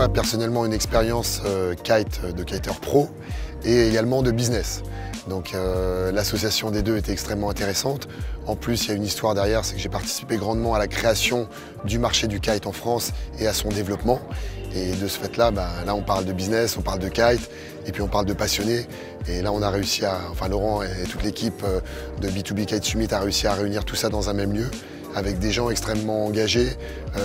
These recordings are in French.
moi personnellement une expérience kite de kiter pro et également de business. Donc l'association des deux était extrêmement intéressante. En plus, il y a une histoire derrière, c'est que j'ai participé grandement à la création du marché du kite en France et à son développement. Et de ce fait-là, là on parle de business, on parle de kite, et puis on parle de passionnés. Et là on a réussi à, enfin Laurent et toute l'équipe de B2B Kite Summit a réussi à réunir tout ça dans un même lieu, avec des gens extrêmement engagés,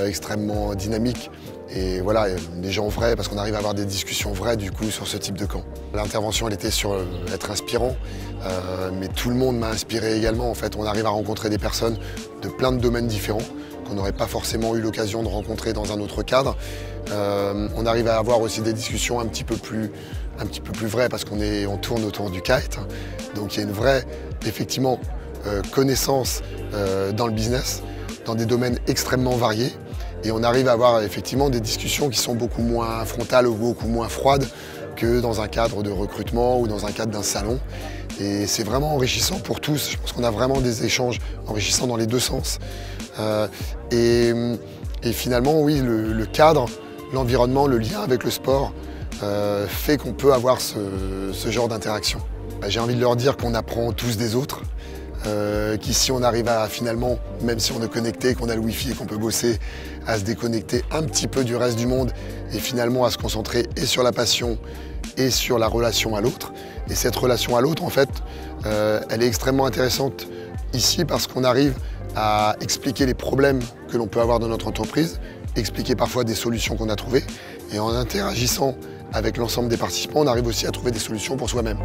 extrêmement dynamiques. Et voilà, des gens vrais, parce qu'on arrive à avoir des discussions vraies du coup sur ce type de camp. L'intervention elle était sur être inspirant, mais tout le monde m'a inspiré également. En fait, on arrive à rencontrer des personnes de plein de domaines différents qu'on n'aurait pas forcément eu l'occasion de rencontrer dans un autre cadre. On arrive à avoir aussi des discussions un petit peu plus vraies parce on tourne autour du kite. Donc il y a une vraie, effectivement, connaissance dans le business, dans des domaines extrêmement variés. Et on arrive à avoir effectivement des discussions qui sont beaucoup moins frontales ou beaucoup moins froides que dans un cadre de recrutement ou dans un cadre d'un salon. Et c'est vraiment enrichissant pour tous. Je pense qu'on a vraiment des échanges enrichissants dans les deux sens. Et finalement, oui, le cadre, l'environnement, le lien avec le sport fait qu'on peut avoir ce genre d'interaction. J'ai envie de leur dire qu'on apprend tous des autres. Qu'ici on arrive à finalement, même si on est connecté, qu'on a le wifi et qu'on peut bosser, à se déconnecter un petit peu du reste du monde et finalement à se concentrer et sur la passion et sur la relation à l'autre. Et cette relation à l'autre, en fait, elle est extrêmement intéressante ici parce qu'on arrive à expliquer les problèmes que l'on peut avoir dans notre entreprise, expliquer parfois des solutions qu'on a trouvées et en interagissant avec l'ensemble des participants, on arrive aussi à trouver des solutions pour soi-même.